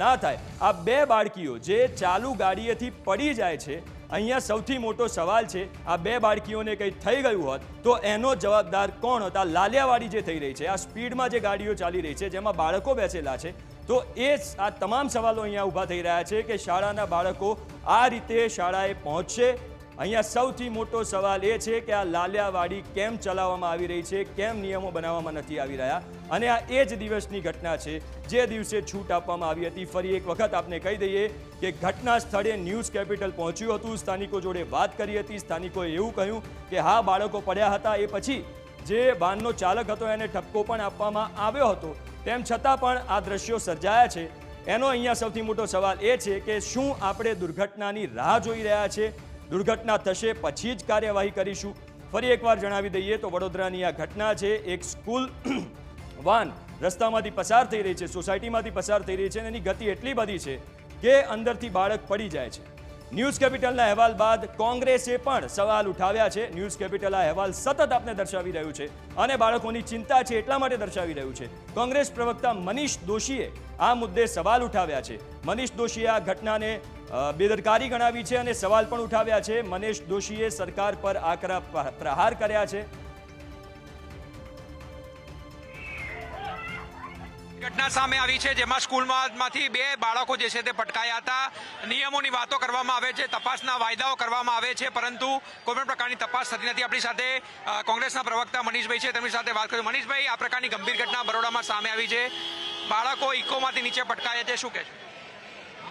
ના થાય। આ બે બાળકીઓ જે ચાલુ ગાડીએથી પડી જાય છે, અહીંયા સૌથી મોટો સવાલ છે આ બે બાળકીઓને કંઈ થઈ ગયું હોત તો એનો જવાબદાર કોણ હોત? આ લાલિયાવાડી જે થઈ રહી છે, આ સ્પીડમાં જે ગાડીઓ ચાલી રહી છે જેમાં બાળકો બેસેલા છે, તો આ તમામ સવાલો અહીંયા ઊભા થઈ રહ્યા છે કે શાળાના બાળકો આ રીતે શાળાએ પહોંચશે। અહીંયા સૌથી મોટો સવાલ એ છે કે આ લાલિયાવાડી કેમ ચલાવવામાં આવી રહી છે, કેમ નિયમો બનાવવામાં નથી આવી રહ્યા? અને આ એ જ દિવસની ઘટના છે જે દિવસે છૂટ આપવામાં આવી હતી। ફરી એક વખત આપને કહી દઈએ કે ઘટના સ્થળે ન્યૂઝ કેપિટલ પહોંચ્યું હતું, સ્થાનિકો જોડે વાત કરી હતી। સ્થાનિકોએ એવું કહ્યું કે હા, બાળકો પડ્યા હતા, એ પછી જે વાનનો ચાલક હતો એને ઠપકો પણ આપવામાં આવ્યો હતો, તેમ છતાં પણ આ દ્રશ્યો સર્જાયા છે। એનો અહીંયા સૌથી મોટો સવાલ એ છે કે શું આપણે દુર્ઘટનાની રાહ જોઈ રહ્યા છે? દુર્ઘટના થશે પછી જ કાર્યવાહી કરીશું? ફરી એકવાર જણાવી દઈએ તો વડોદરાની આ ઘટના છે। એક સ્કૂલ વાન રસ્તામાંથી પસાર થઈ રહી છે, સોસાયટીમાંથી પસાર થઈ રહી છે અને એની ગતિ એટલી બધી છે કે અંદરથી બાળક પડી જાય છે। ન્યૂઝ કેપિટલના અહેવાલ બાદ કોંગ્રેસે પણ સવાલ ઉઠાવ્યા છે। ન્યૂઝ કેપિટલ આ અહેવાલ સતત આપને દર્શાવી રહ્યું છે અને બાળકોની ચિંતા છે એટલા માટે દર્શાવી રહ્યું છે। કોંગ્રેસ પ્રવક્તા મનીષ દોશીએ આ મુદ્દે સવાલ ઉઠાવ્યા છે। મનીષ દોશીએ આ ઘટનાને બેદરકારી ગણાવી છે અને સવાલ પણ ઉઠાવ્યા છે। મનીષ દોશીએ સરકાર પર આકરા પ્રહાર કર્યા છે। ઘટના સામે આવી છે જેમાં સ્કૂલમાંથી બે બાળકો જે છે તે પટકાયા હતા। નિયમોની વાતો કરવામાં આવે છે, તપાસના વાયદાઓ કરવામાં આવે છે, પરંતુ કોઈ પણ પ્રકારની તપાસ થતી નથી। આપણી સાથે કોંગ્રેસના પ્રવક્તા મનીષભાઈ છે, તેમની સાથે વાત કરીશું। મનીષભાઈ, આ પ્રકારની ગંભીર ઘટના બરોડામાં સામે આવી છે, બાળકો ઇકોમાંથી નીચે પટકાયા છે, શું કહે છે?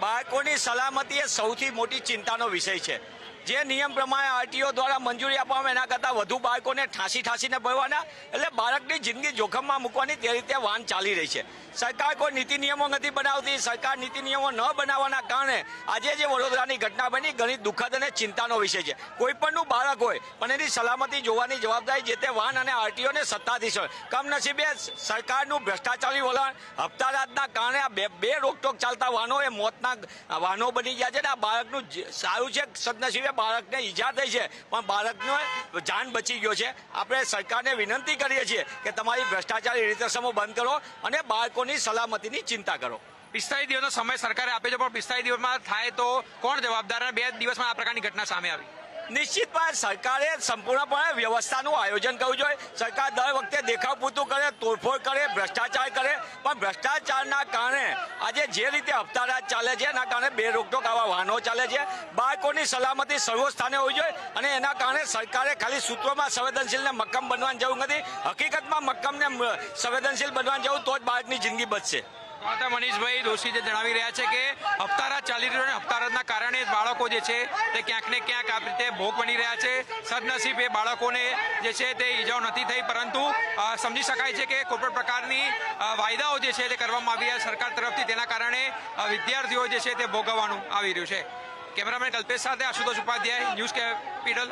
બાળકોની સલામતી એ સૌથી મોટી ચિંતાનો વિષય છે। જે નિયમ પ્રમાણે આરટીઓ દ્વારા મંજૂરી આપવામાં એના કરતાં વધુ બાળકોને ઠાંસીને ભરવાના, એટલે બાળકની જિંદગી જોખમમાં મૂકવાની તે રીતે વાન ચાલી રહી છે। સરકાર કોઈ નીતિ નિયમો નથી બનાવતી। સરકાર નીતિ નિયમો ન બનાવવાના કારણે આજે જે વડોદરાની ઘટના બની ઘણી દુઃખદ અને ચિંતાનો વિષય છે। કોઈ પણનું બાળક હોય પણ એની સલામતી જોવાની જવાબદારી જે તે વાન અને આરટીઓને સત્તાધીશ હોય। કમનસીબે સરકારનું ભ્રષ્ટાચારી વલણ, હપ્તારાજના કારણે આ બે રોકટોક ચાલતા વાહનો એ મોતના વાહનો બની ગયા છે ને આ બાળકનું સારું છે, સદનસીબે બાળકને ઈજા થઈ છે પણ બાળકનો જાન બચી ગયો છે। આપણે સરકારને વિનંતી કરીએ છીએ કે તમારી ભ્રષ્ટાચારી રીતસમો બંધ કરો અને બાળકોની સલામતીની ચિંતા કરો। 45 દિવસનો સમય સરકારે આપ્યો છે, પણ 45 દિવસમાં થાય તો કોણ જવાબદાર? 2 દિવસમાં આ પ્રકારની ઘટના સામે આવી। નિશ્ચિતપણે સરકારે સંપૂર્ણપણે વ્યવસ્થાનું આયોજન કરવું જોઈએ। સરકાર દર વખતે દેખાવ પૂરતું કરે, તોડફોડ કરે, ભ્રષ્ટાચાર કરે, પણ ભ્રષ્ટાચારના કારણે આજે જે રીતે હપ્તારાજ ચાલે છે એના કારણે બે રોકટોક આવા વાહનો ચાલે છે। બાળકોની સલામતી સર્વસ્થાને હોવી જોઈએ અને એના કારણે સરકારે ખાલી સૂત્રોમાં સંવેદનશીલ ને મક્કમ બનવાની જરૂર નથી, હકીકતમાં મક્કમ ને સંવેદનશીલ બનવાની જરૂર, તો જ બાળકની જિંદગી બચશે। મનીષભાઈ દોશી જે જણાવી રહ્યા છે કે હપ્તારાજ ચાલી રહ્યો અને હપ્તારાજના કારણે બાળકો જે છે તે ક્યાંક ને ક્યાંક આ રીતે ભોગ બની રહ્યા છે। સદનસીબ એ બાળકોને જે છે તે ઈજાઓ નથી થઈ, પરંતુ સમજી શકાય છે કે કોઈ પણ પ્રકારની વાયદાઓ જે છે તે કરવામાં આવી સરકાર તરફથી, તેના કારણે વિદ્યાર્થીઓ જે છે તે ભોગવવાનું આવી રહ્યું છે। કેમેરામેન કલ્પેશ સાથે આશુતોષ ઉપાધ્યાય, ન્યૂઝ કેપિટલ।